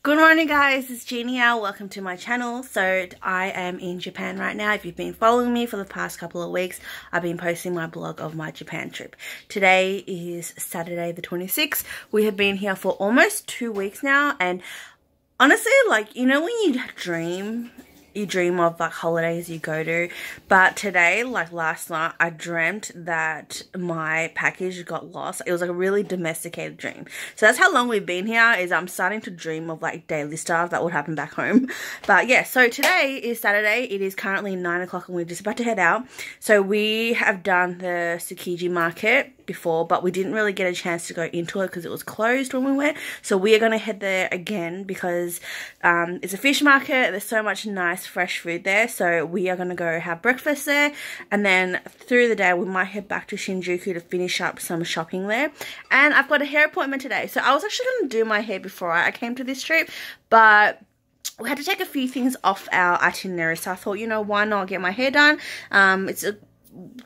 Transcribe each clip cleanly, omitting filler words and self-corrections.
Good morning guys, it's Jeannie. Welcome to my channel. So I am in Japan right now. If you've been following me for the past couple of weeks, I've been posting my blog of my Japan trip. Today is Saturday the 26th. We have been here for almost 2 weeks now, and honestly, like, you know when you dream of like holidays you go to, but today, like last night, I dreamt that my package got lost. It was like a really domesticated dream. So that's how long we've been here, is I'm starting to dream of like daily stuff that would happen back home. But yeah, so today is Saturday. It is currently 9 o'clock and we're just about to head out. So we have done the Tsukiji market before, but we didn't really get a chance to go into it because it was closed when we went. So we are going to head there again because it's a fish market. There's so much nice fresh food there, so we are going to go have breakfast there, and then through the day we might head back to Shinjuku to finish up some shopping there. And I've got a hair appointment today, so I was actually going to do my hair before I came to this trip, but we had to take a few things off our itinerary, so I thought, you know, why not get my hair done? It's a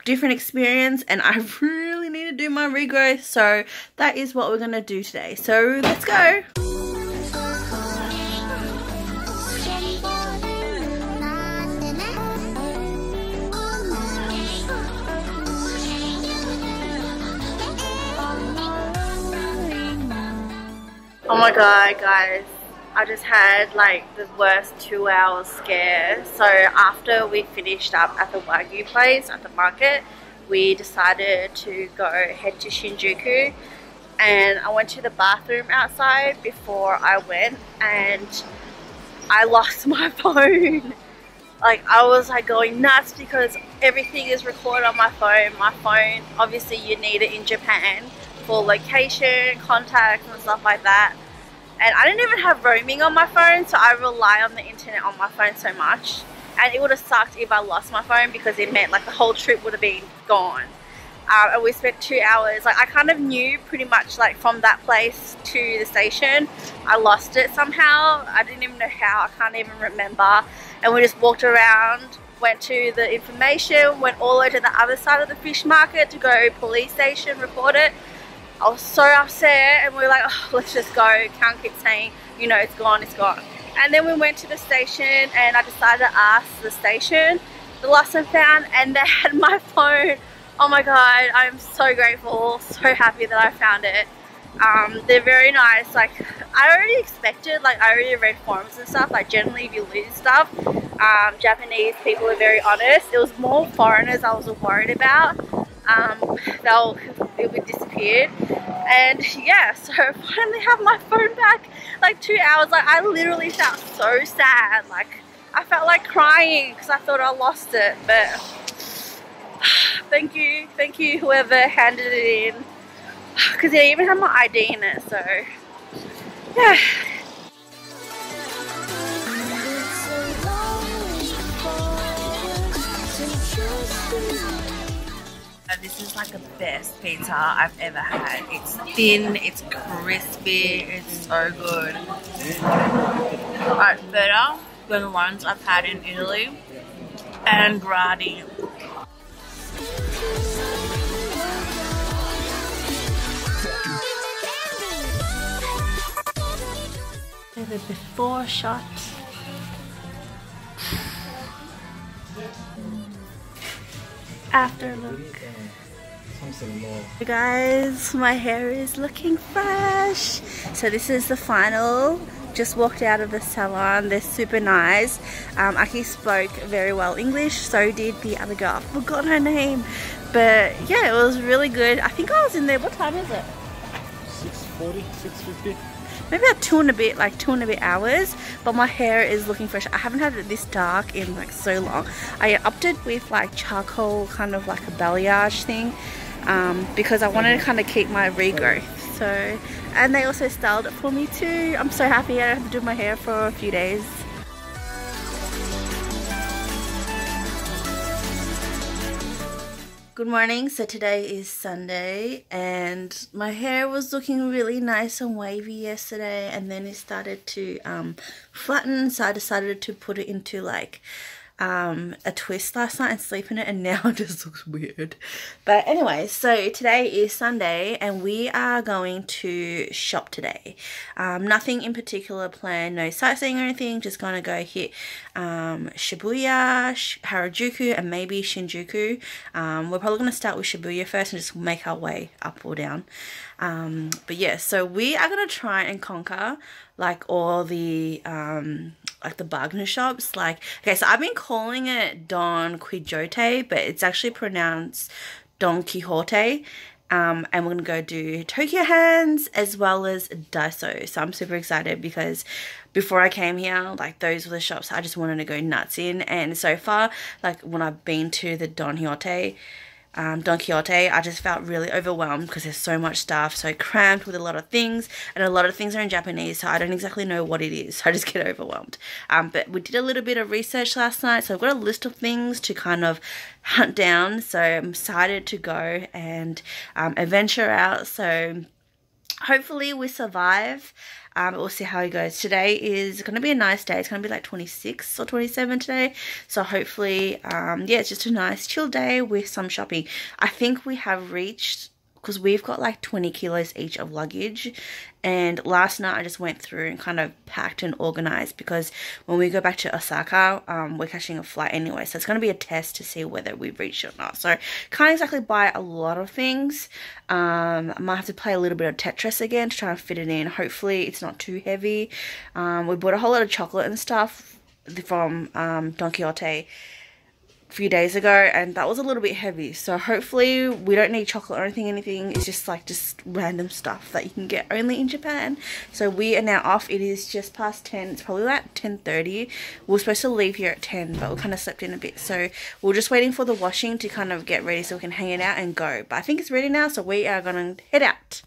different experience and I really need to do my regrowth, so that is what we're going to do today. So let's go. Oh my god guys, I just had like the worst 2 hours scare. So after we finished up at the Wagyu place at the market, we decided to go head to Shinjuku, and I went to the bathroom outside before I went and I lost my phone. Like, I was like going nuts because everything is recorded on my phone. My phone, obviously you need it in Japan for location, contacts and stuff like that. And I didn't even have roaming on my phone, so I rely on the internet on my phone so much. And it would have sucked if I lost my phone because it meant like the whole trip would have been gone. And we spent 2 hours. Like, I kind of knew pretty much like from that place to the station. I lost it somehow. I didn't even know how. I can't even remember. And we just walked around, went to the information, went all the way to the other side of the fish market to go police station, report it. I was so upset, and we were like, oh, let's just go. Can't keep saying, you know, it's gone, it's gone. And then we went to the station and I decided to ask the station the lost and found, and they had my phone. Oh my god, I'm so grateful, so happy that I found it. They're very nice. Like, I already expected, like, I already read forums and stuff, like generally if you lose stuff, Japanese people are very honest. It was more foreigners I was worried about. It would disappear. And yeah, so I finally have my phone back. Like 2 hours, like I literally felt so sad. Like, I felt like crying because I thought I lost it. But thank you whoever handed it in, because it even had my ID in it. So yeah. This is like the best pizza I've ever had. It's thin, it's crispy, it's so good. It's better than the ones I've had in Italy and Gradi. The before shot. After look. Hey guys, my hair is looking fresh. So this is the final. Just walked out of the salon. They're super nice. Aki spoke very well English, so did the other girl. I forgot her name, but yeah, it was really good. I think I was in there. What time is it? 6:40, 6:50. Maybe about 2 and a bit hours, but my hair is looking fresh. I haven't had it this dark in like so long. I opted with like charcoal, kind of like a balayage thing, because I wanted to kind of keep my regrowth. So, and they also styled it for me too. I'm so happy I don't have to do my hair for a few days. Good morning. So today is Sunday and my hair was looking really nice and wavy yesterday, and then it started to flatten, so I decided to put it into like a twist last night and sleep in it, and now it just looks weird. But anyway, so today is Sunday and we are going to shop today. Nothing in particular planned, no sightseeing or anything, just gonna go hit Shibuya, Harajuku and maybe Shinjuku. We're probably gonna start with Shibuya first and just make our way up or down. But yeah, so we are gonna try and conquer like all the like the bargain shops. Like, okay, so I've been calling it Don Quixote, but it's actually pronounced Don Quixote. And we're gonna go do Tokyo Hands as well as Daiso. So I'm super excited because before I came here, like those were the shops I just wanted to go nuts in. And so far, like when I've been to the Don Quixote, I just felt really overwhelmed because there's so much stuff, so cramped with a lot of things, and a lot of things are in Japanese, so I don't exactly know what it is, so I just get overwhelmed. But we did a little bit of research last night, so I've got a list of things to kind of hunt down, so I'm excited to go and adventure out. So hopefully we survive. We'll see how it goes. Today is going to be a nice day. It's going to be like 26 or 27 today. So hopefully, yeah, it's just a nice chill day with some shopping. I think we have reached, because we've got like 20 kilos each of luggage. And last night I just went through and kind of packed and organized, because when we go back to Osaka, we're catching a flight anyway. So it's going to be a test to see whether we've reached it or not. So can't exactly buy a lot of things. I might have to play a little bit of Tetris again to try and fit it in. Hopefully it's not too heavy. We bought a whole lot of chocolate and stuff from Don Quixote few days ago, and that was a little bit heavy, so hopefully we don't need chocolate or anything. It's just like random stuff that you can get only in Japan. So we are now off. It is just past 10. It's probably like 10:30. We're supposed to leave here at 10, but we kind of slept in a bit, so we're just waiting for the washing to kind of get ready so we can hang it out and go. But I think it's ready now, so we are gonna head out.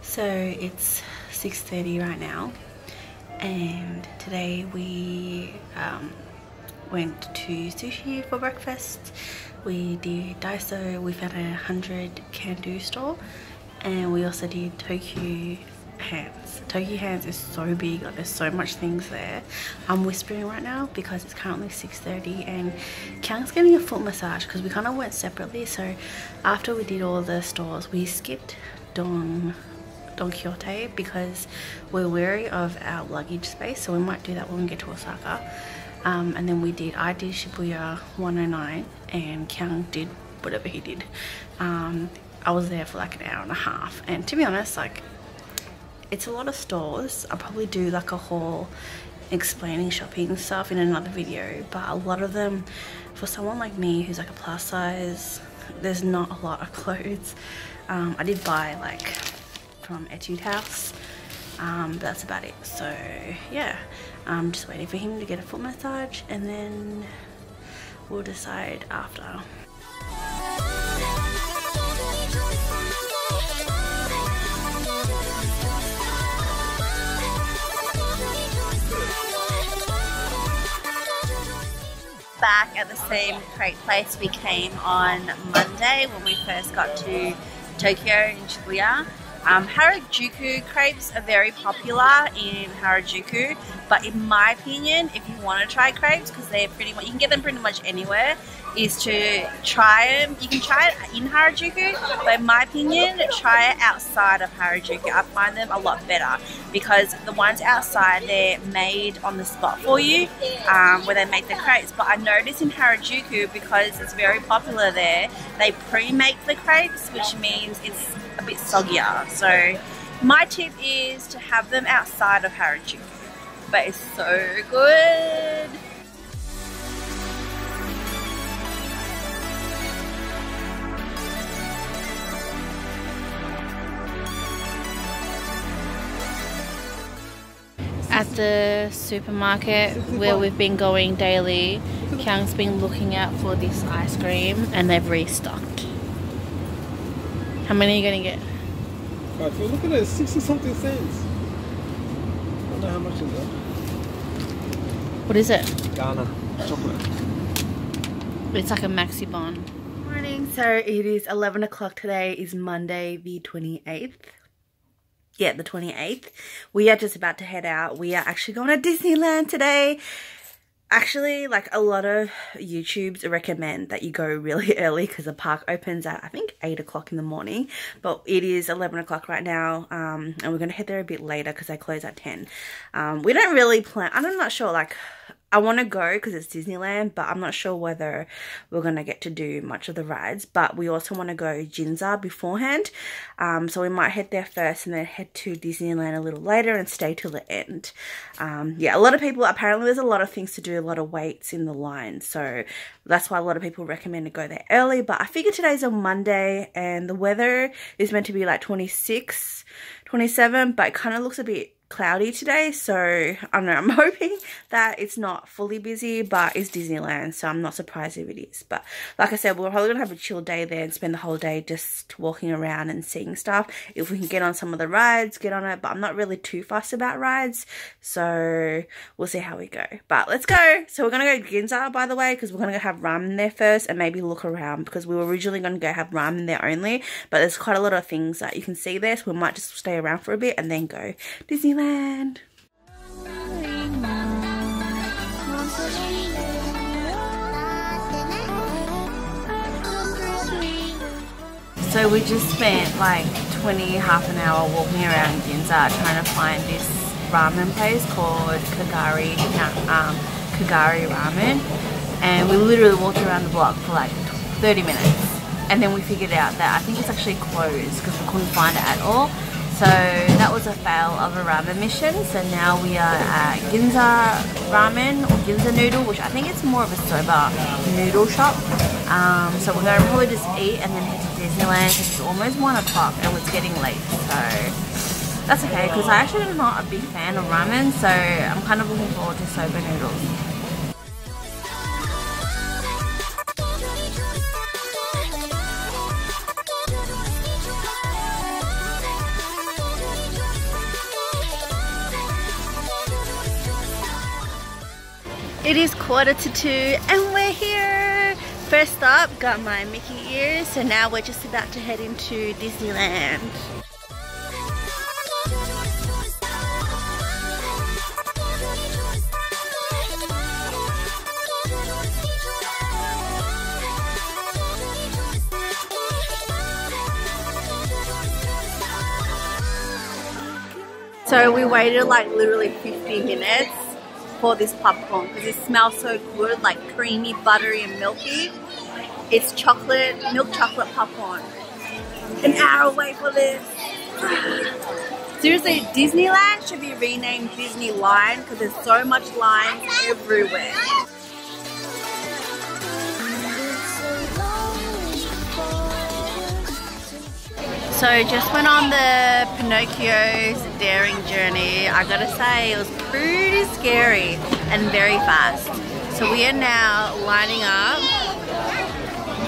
So it's 6:30 right now, and today we went to sushi for breakfast. We did Daiso. We found a 100 can-do store, and we also did Tokyu Hands. Tokyu Hands is so big, like there's so much things there. I'm whispering right now because it's currently 6:30 and Kyung's getting a foot massage because we kind of went separately. So after we did all the stores, we skipped Don Quixote because we're wary of our luggage space, so we might do that when we get to Osaka. And then I did Shibuya 109 and Kyung did whatever he did. I was there for like an hour and a half, and to be honest, like it's a lot of stores. I'll probably do like a haul explaining shopping stuff in another video, but a lot of them, for someone like me who's like a plus size, there's not a lot of clothes. I did buy like from Etude House, but that's about it. So yeah, I'm just waiting for him to get a foot massage and then we'll decide after. Back at the same crate place we came on Monday when we first got to Tokyo in Shibuya. Harajuku crepes are very popular in Harajuku, but in my opinion, if you want to try crepes, because they're pretty much, you can get them pretty much anywhere, is to try them. You can try it in Harajuku, but in my opinion, try it outside of Harajuku. I find them a lot better because the ones outside, they're made on the spot for you, where they make the crepes. But I noticed in Harajuku, because it's very popular there, they pre-make the crepes, which means it's a bit soggier. So my tip is to have them outside of Harajuku, but it's so good. At the supermarket where we've been going daily, Kyung's been looking out for this ice cream and they've restocked. How many are you going to get? If you look at it, 60 something cents. I don't know how much is that. What is it? Ghana chocolate. It's like a maxi bon. Morning, so it is 11 o'clock. Today is Monday the 28th. Yeah, the 28th. We are just about to head out. We are actually going to Disneyland today. Actually, like a lot of YouTubes recommend that you go really early because the park opens at, I think, 8 o'clock in the morning. But it is 11 o'clock right now, and we're going to head there a bit later because they close at 10. We don't really plan, I'm not sure, like, I want to go because it's Disneyland, but I'm not sure whether we're going to get to do much of the rides. But we also want to go GINZA beforehand. So we might head there first and then head to Disneyland a little later and stay till the end. Yeah, a lot of people, apparently there's a lot of things to do, a lot of waits in the line. So that's why a lot of people recommend to go there early. But I figure today's a Monday and the weather is meant to be like 26, 27, but it kind of looks a bit cloudy today, so I don't know, I'm hoping that it's not fully busy, but it's Disneyland, so I'm not surprised if it is. But like I said, we're probably gonna have a chill day there and spend the whole day just walking around and seeing stuff. If we can get on some of the rides, get on it, but I'm not really too fussed about rides, so we'll see how we go. But let's go. So we're gonna go to GINZA, by the way, because we're gonna go have ramen there first and maybe look around, because we were originally gonna go have ramen there only, but there's quite a lot of things that you can see there, so we might just stay around for a bit and then go Disneyland. So we just spent like half an hour walking around Ginza trying to find this ramen place called Kagari Ramen, and we literally walked around the block for like 30 minutes, and then we figured out that I think it's actually closed because we couldn't find it at all. So that was a fail of a ramen mission. So now we are at GINZA Ramen or GINZA Noodle, which I think it's more of a soba noodle shop. So we're going to probably just eat and then head to Disneyland because it's almost 1 o'clock and it's getting late. So that's okay, because I actually am not a big fan of ramen, so I'm kind of looking forward to soba noodles. It is 1:45 and we're here. First up, got my Mickey ears, so now we're just about to head into Disneyland. So we waited like literally 50 minutes for this popcorn because it smells so good, like creamy, buttery and milky. It's chocolate, milk chocolate popcorn. An hour wait for this. Seriously, Disneyland should be renamed Disneyland because there's so much lines everywhere. So just went on the Pinocchio's daring journey. I gotta say it was pretty scary and very fast. So we are now lining up.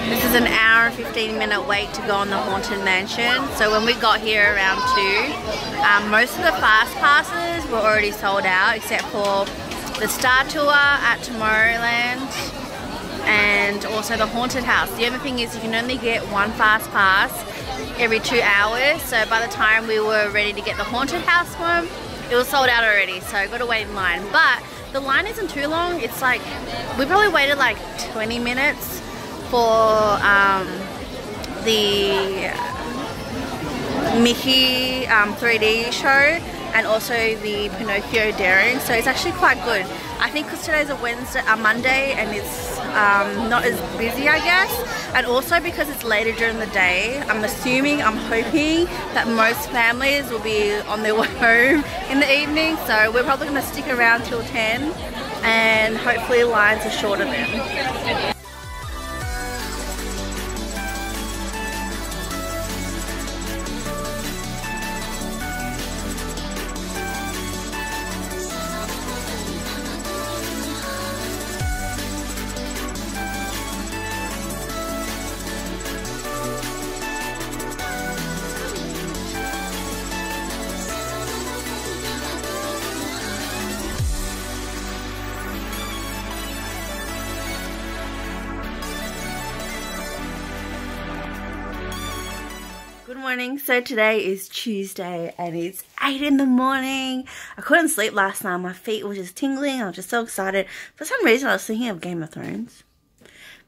This is an hour and 15-minute wait to go on the Haunted Mansion. So when we got here around 2, most of the fast passes were already sold out except for the Star Tour at Tomorrowland and also the Haunted House. The other thing is you can only get 1 fast pass every 2 hours. So by the time we were ready to get the haunted house one, it was sold out already. So I got to wait in line. But the line isn't too long. It's like, we probably waited like 20 minutes for the Mickey 3D show and also the Pinocchio Daring. So it's actually quite good. I think because today's a Monday and it's not as busy, I guess, and also because it's later during the day, I'm hoping that most families will be on their way home in the evening, so we're probably going to stick around till 10 and hopefully lines are shorter then. Good morning. So today is Tuesday and it's 8 in the morning. I couldn't sleep last night. My feet were just tingling. I was just so excited. For some reason I was thinking of Game of Thrones.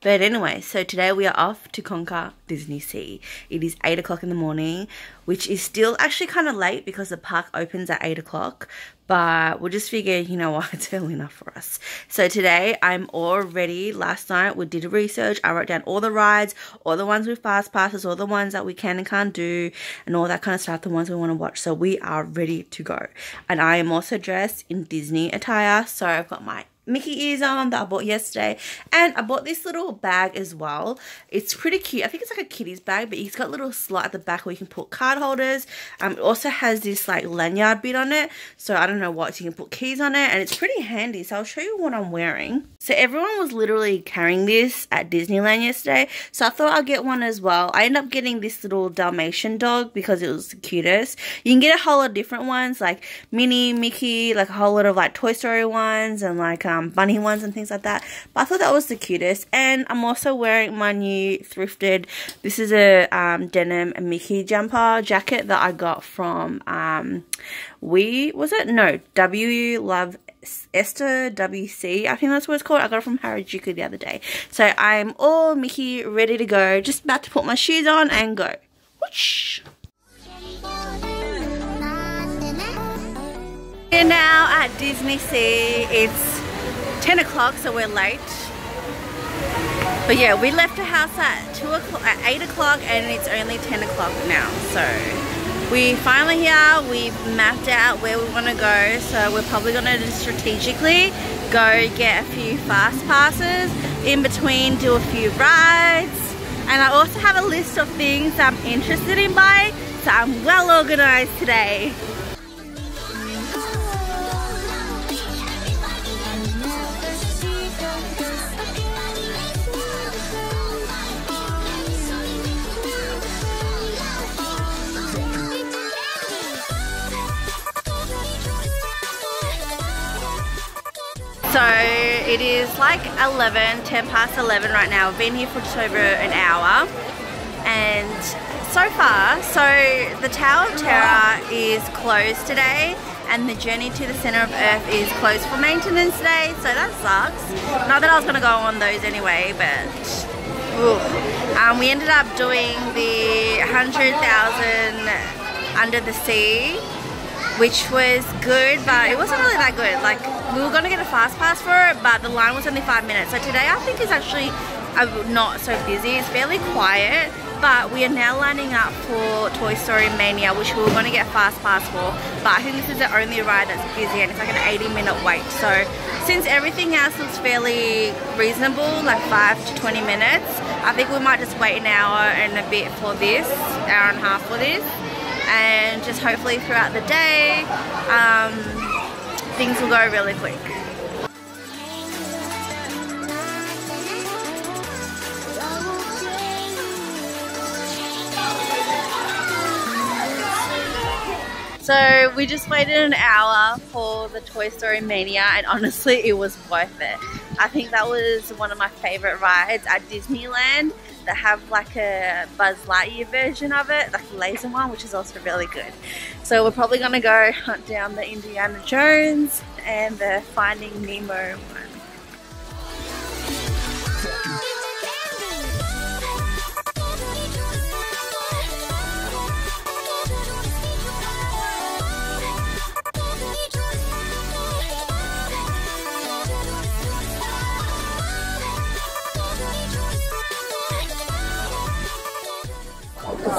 But anyway, so today we are off to conquer DisneySea. It is 8 o'clock in the morning, which is still actually kind of late because the park opens at 8 o'clock. But we'll just figure, you know what, it's early enough for us. So today I'm all ready. Last night we did research. I wrote down all the rides, all the ones with fast passes, all the ones that we can and can't do, and all that kind of stuff, the ones we want to watch. So we are ready to go. And I am also dressed in Disney attire. So I've got my Mickey ears on that I bought yesterday, and I bought this little bag as well. It's pretty cute. I think it's like a kiddie's bag, but it's got a little slot at the back where you can put card holders. It also has this like lanyard bit on it, so I don't know what, so you can put keys on it, and it's pretty handy. So I'll show you what I'm wearing. So everyone was literally carrying this at Disneyland yesterday, so I thought I'd get one as well. I ended up getting this little Dalmatian dog because it was the cutest. You can get a whole lot of different ones, like Minnie, Mickey, like a whole lot of like Toy Story ones, and like bunny ones and things like that, but I thought that was the cutest. And I'm also wearing my new thrifted, this is a denim Mickey jumper jacket that I got from W Love Esther WC, I think that's what it's called. I got it from Harajuku the other day. So I'm all Mickey, ready to go, just about to put my shoes on and go. Whoosh! We're now at DisneySea. It's 10 o'clock, so we're late. But yeah, we left the house at 8 o'clock and it's only 10 o'clock now. So we finally here, we've mapped out where we want to go. So we're probably going to strategically go get a few fast passes, in between do a few rides. And I also have a list of things I'm interested in buying, so I'm well organized today. So it is like 10 past 11 right now. We've been here for just over an hour, and so far, the Tower of Terror is closed today, and the Journey to the Center of Earth is closed for maintenance today, so that sucks. Not that I was gonna go on those anyway, but we ended up doing the 100,000 under the sea, which was good, but it wasn't really that good. Like, we were gonna get a fast pass for it, but the line was only 5 minutes. So today I think is actually not so busy. It's fairly quiet, but we are now lining up for Toy Story Mania, which we were gonna get a fast pass for, but I think this is the only ride that's busy, and it's like an 80-minute wait. So since everything else was fairly reasonable, like 5 to 20 minutes, I think we might just wait an hour and a bit for this, hour and a half for this. And just hopefully throughout the day, things will go really quick. So we just waited an hour for the Toy Story Mania, and honestly it was worth it. I think that was one of my favorite rides at Disneyland. They have like a Buzz Lightyear version of it, like a laser one, which is also really good. So we're probably gonna go hunt down the Indiana Jones and the Finding Nemo one.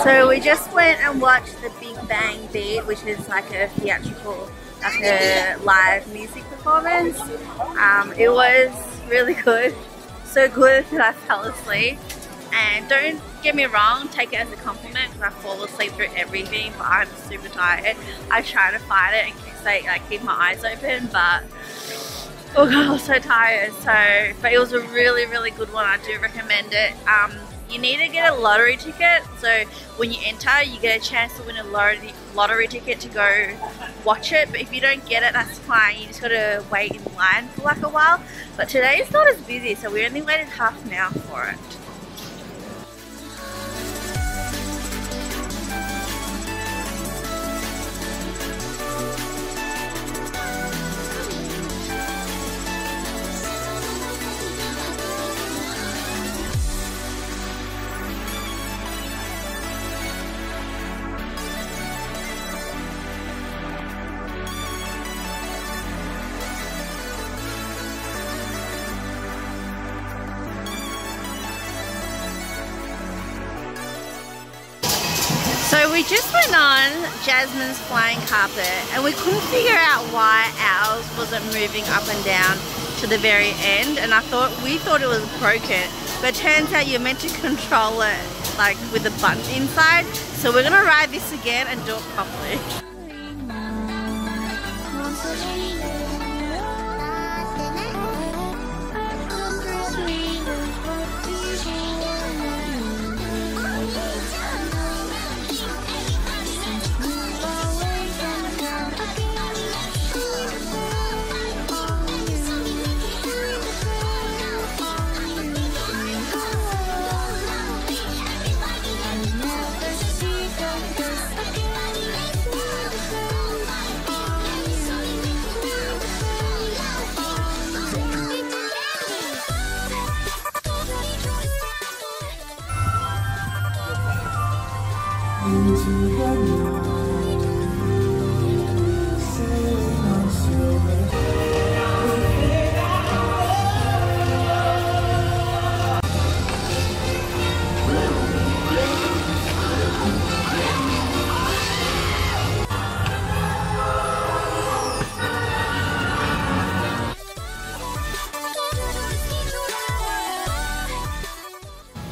So we just went and watched the Big Bang Beat, which is like a theatrical, like a live music performance. It was really good, so good that I fell asleep. And don't get me wrong, take it as a compliment because I fall asleep through everything, but I'm super tired. I try to fight it and keep my eyes open, but oh god, I was so tired. But it was a really, really good one. I do recommend it. You need to get a lottery ticket, so when you enter you get a chance to win a lottery ticket to go watch it, but if you don't get it, that's fine. You just gotta wait in line for like a while. But today is not as busy, so we only waited half an hour for it. So we just went on Jasmine's flying carpet and we couldn't figure out why ours wasn't moving up and down to the very end, and we thought it was broken, but it turns out you're meant to control it like with the button inside. So we're gonna ride this again and do it properly.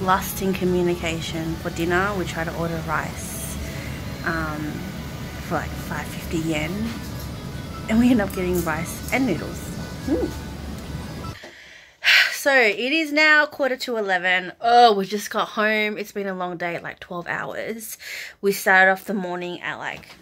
Lost in communication. For dinner we tried to order rice for like 550 yen, and we ended up getting rice and noodles. So it is now 11:15. Oh, we just got home. It's been a long day, like 12 hours. We started off the morning at like,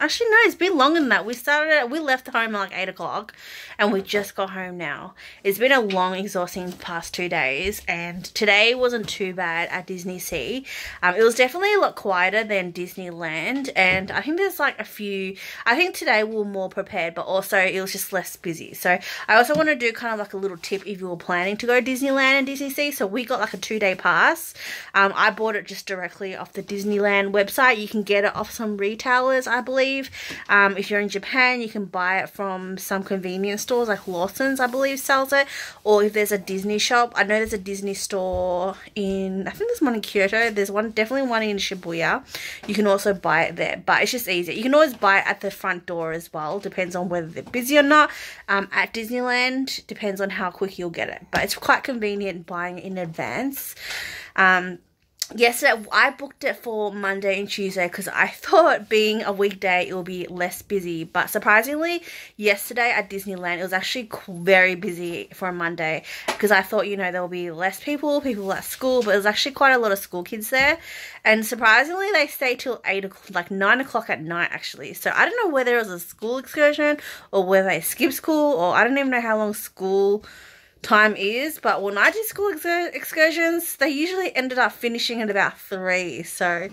actually no, it's been longer than that. We left home at like 8 o'clock and we just got home now. It's been a long, exhausting past 2 days, and today wasn't too bad at DisneySea. It was definitely a lot quieter than Disneyland, and I think there's like a few, I think today we were more prepared, but also it was just less busy. So I also want to do kind of like a little tip if you were planning to go to Disneyland and DisneySea. So we got like a 2-day pass. I bought it just directly off the Disneyland website. You can get it off some retailers, I believe. If you're in Japan, you can buy it from some convenience stores like Lawson's, I believe, sells it. Or if there's a Disney shop, I know there's a Disney store in, I think there's one in Kyoto. There's definitely one in Shibuya. You can also buy it there, but it's just easier. You can always buy it at the front door as well. Depends on whether they're busy or not. At Disneyland, depends on how quick you'll get it, but it's quite convenient buying in advance. Yesterday I booked it for Monday and Tuesday because I thought being a weekday it will be less busy, but surprisingly yesterday at Disneyland it was actually very busy for a Monday, because I thought, you know, there will be less people at school, but it was actually quite a lot of school kids there, and surprisingly they stayed till 8 o'clock, like 9 o'clock at night actually. So I don't know whether it was a school excursion or whether they skipped school, or I don't even know how long school time is, but when I did school excursions, they usually ended up finishing at about 3. So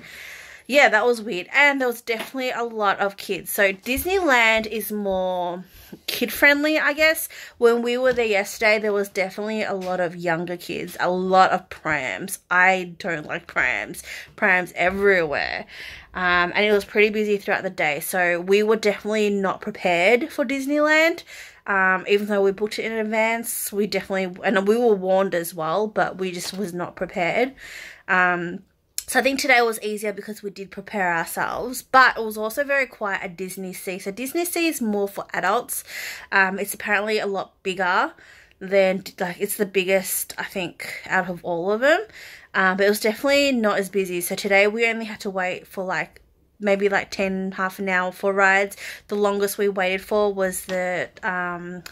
yeah, that was weird. And there was definitely a lot of kids. So Disneyland is more kid friendly, I guess. When we were there yesterday, there was definitely a lot of younger kids, a lot of prams. I don't like prams. Prams everywhere. And it was pretty busy throughout the day. So we were definitely not prepared for Disneyland. Even though we booked it in advance, we definitely, and we were warned as well, but we just was not prepared. So I think today was easier because we did prepare ourselves, but it was also very quiet at DisneySea. So DisneySea is more for adults. It's apparently a lot bigger than, like, it's the biggest, I think, out of all of them. But it was definitely not as busy. So today we only had to wait for maybe half an hour for rides. The longest we waited for was the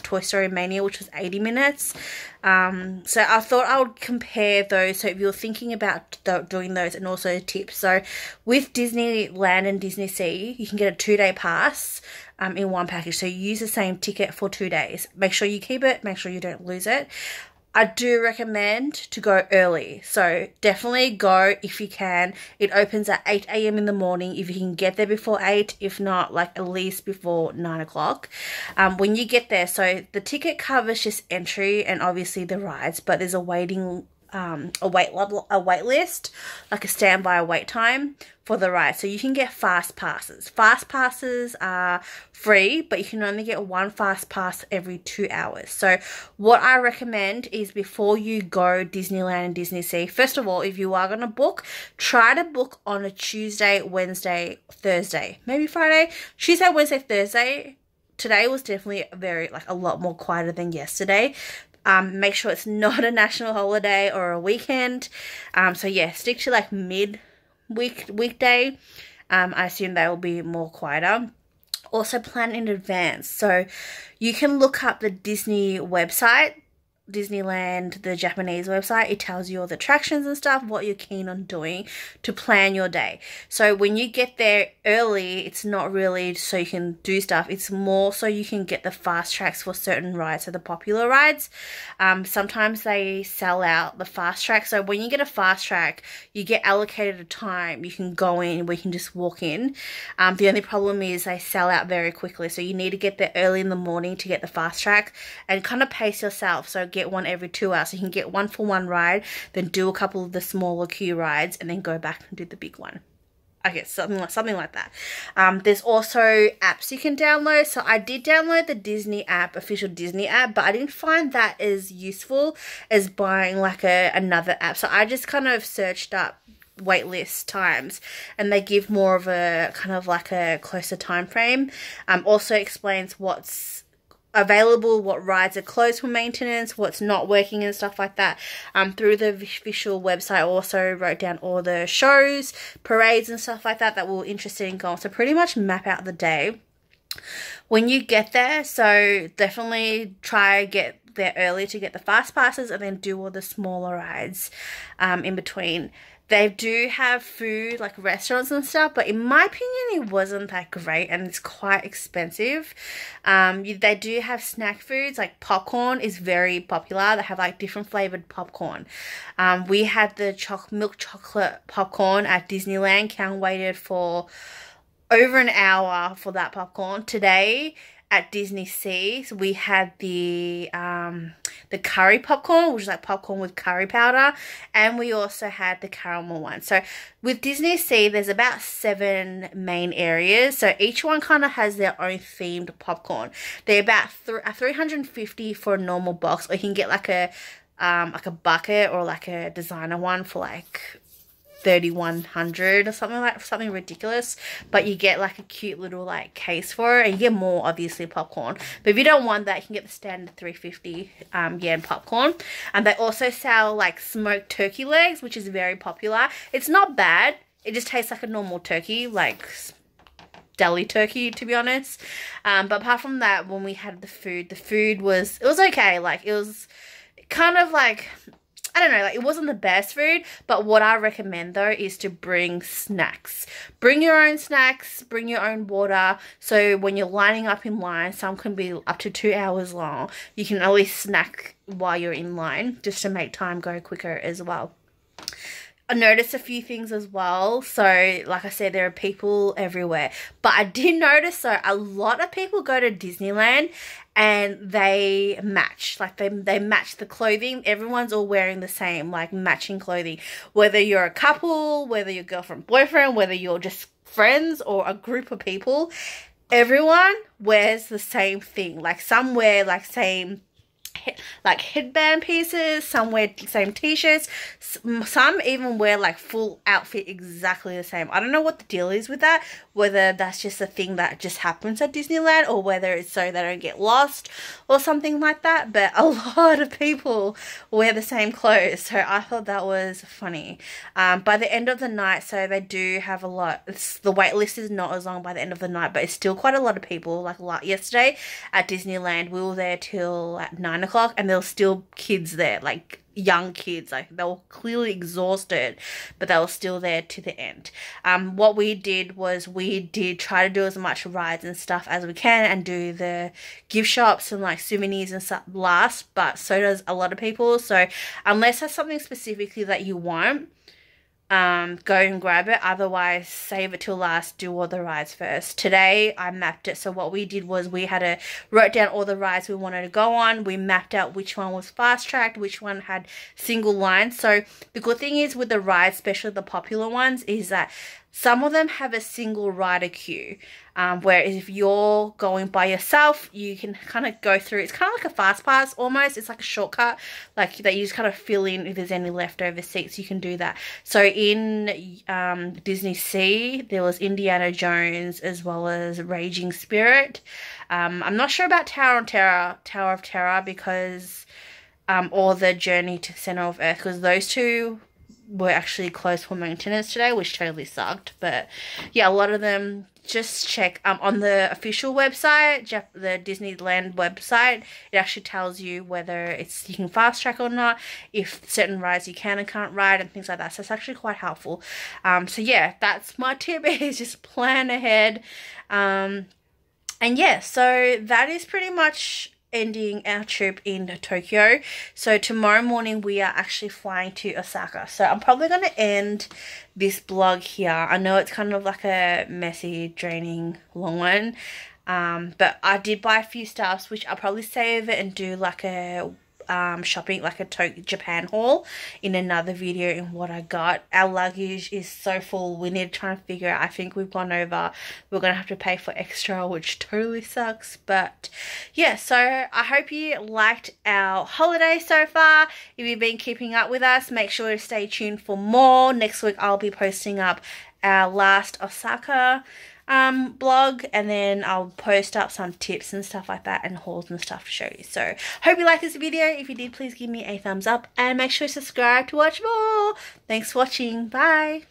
Toy Story Mania, which was 80 minutes. So I thought I would compare those. So if you're thinking about doing those, and also tips. So with Disneyland and DisneySea, you can get a 2-day pass in one package. So you use the same ticket for 2 days. Make sure you keep it. Make sure you don't lose it. I do recommend to go early, so definitely go if you can. It opens at 8 AM in the morning if you can get there before 8, if not, at least before 9 o'clock. When you get there, so the ticket covers just entry and obviously the rides, but there's a wait list, like a standby wait time for the ride. So you can get fast passes. Fast passes are free, but you can only get one fast pass every 2 hours. So what I recommend is, before you go Disneyland and DisneySea, first of all, if you are going to book, try to book on a Tuesday, Wednesday, Thursday, maybe Friday. Tuesday, Wednesday, Thursday. Today was definitely a lot more quieter than yesterday. Make sure it's not a national holiday or a weekend. So yeah, stick to weekday. I assume they will be more quieter. Also plan in advance. So you can look up the Disney website, Disneyland, the Japanese website. It tells you all the attractions and stuff, what you're keen on doing to plan your day. So when you get there early, it's not really so you can do stuff. It's more so you can get the fast tracks for certain rides, so the popular rides. Sometimes they sell out the fast track. So when you get a fast track, you get allocated a time. You can go in, we can just walk in. The only problem is they sell out very quickly. So you need to get there early in the morning to get the fast track, and kind of pace yourself. So get one every 2 hours. So you can get one for one ride, then do a couple of the smaller queue rides, and then go back and do the big one. I guess something like that. There's also apps you can download. So I did download the Disney app, official Disney app, but I didn't find that as useful as buying another app. So I just kind of searched up waitlist times, and they give more of a kind of a closer time frame. Also explains what's available, what rides are closed for maintenance, what's not working and stuff like that. Through the official website, I also wrote down all the shows, parades and stuff like that we were interested in going. So pretty much map out the day when you get there. So definitely try get there early to get the fast passes, and then do all the smaller rides in between. They do have food, restaurants and stuff, but in my opinion, it wasn't that great, and it's quite expensive. They do have snack foods, popcorn is very popular. They have different flavored popcorn. We had the milk chocolate popcorn at Disneyland. Count waited for over an hour for that popcorn. Today at DisneySea, so we had the curry popcorn, which is popcorn with curry powder, and we also had the caramel one. So with DisneySea, there's about 7 main areas, so each one kind of has their own themed popcorn. They're about $350 for a normal box, or you can get a bucket or a designer one for $3,100 or something ridiculous, but you get a cute little case for it, and you get more obviously popcorn. But if you don't want that, you can get the standard 350 yen popcorn. And they also sell smoked turkey legs, which is very popular. It's not bad, it just tastes like a normal turkey, deli turkey, to be honest. But apart from that, when we had the food was okay. It was kind of I I don't know, like it wasn't the best food, but what I recommend though is to bring snacks. Bring your own snacks, bring your own water, so when you're lining up in line, some can be up to 2 hours long, you can at least snack while you're in line just to make time go quicker as well. I noticed a few things as well. So, like I said, there are people everywhere. But I did notice, so a lot of people go to Disneyland and they match. Like, they match the clothing. Everyone's all wearing the same, like, matching clothing. Whether you're a couple, whether you're girlfriend, boyfriend, whether you're just friends or a group of people, everyone wears the same thing. Like, some wear, like, same like headband pieces, some wear same t-shirts, some even wear like full outfit exactly the same. I don't know what the deal is with that, whether that's just a thing that just happens at Disneyland or whether it's so they don't get lost or something like that, but a lot of people wear the same clothes, so I thought that was funny. By the end of the night, so they do have a lot, the wait list is not as long by the end of the night, but it's still quite a lot of people. Like yesterday at Disneyland, we were there till at 9 o'clock and there were still kids there, like young kids, like they were clearly exhausted, but they were still there to the end. What we did was we did try to do as much rides and stuff as we can and do the gift shops and like souvenirs and stuff last, but so does a lot of people. So unless there's something specifically that you want, go and grab it. Otherwise, save it till last, do all the rides first. Today I mapped it, so what we did was we wrote down all the rides we wanted to go on. We mapped out which one was fast tracked, which one had single lines. So the good thing is with the rides, especially the popular ones, is that some of them have a single rider queue, whereas if you're going by yourself, you can kind of go through. It's kind of like a fast pass almost. It's like a shortcut, like that you just kind of fill in if there's any leftover seats. You can do that. So in DisneySea, there was Indiana Jones as well as Raging Spirit. I'm not sure about Tower of Terror because or the Journey to the Center of Earth, because those two were actually closed for maintenance today, which totally sucked. But yeah, a lot of them, just check on the official website, the Disneyland website, it actually tells you whether you can fast track or not, if certain rides you can and can't ride and things like that. So it's actually quite helpful. So yeah, that's my tip, is just plan ahead. And yeah, so that is pretty much ending our trip in Tokyo. So tomorrow morning we are actually flying to Osaka, so I'm probably going to end this vlog here. I know it's kind of like a messy, draining, long one, but I did buy a few stuffs which I'll probably save it and do like a shopping, like a Japan haul in another video in what I got. Our luggage is so full, we need to try and figure out. I think we've gone over, we're gonna have to pay for extra, which totally sucks. But yeah, so I hope you liked our holiday so far. If you've been keeping up with us, make sure to stay tuned for more. Next week I'll be posting up our last Osaka blog, and then I'll post up some tips and stuff like that and hauls and stuff to show you. So hope you liked this video. If you did, please give me a thumbs up and make sure to subscribe to watch more. Thanks for watching. Bye.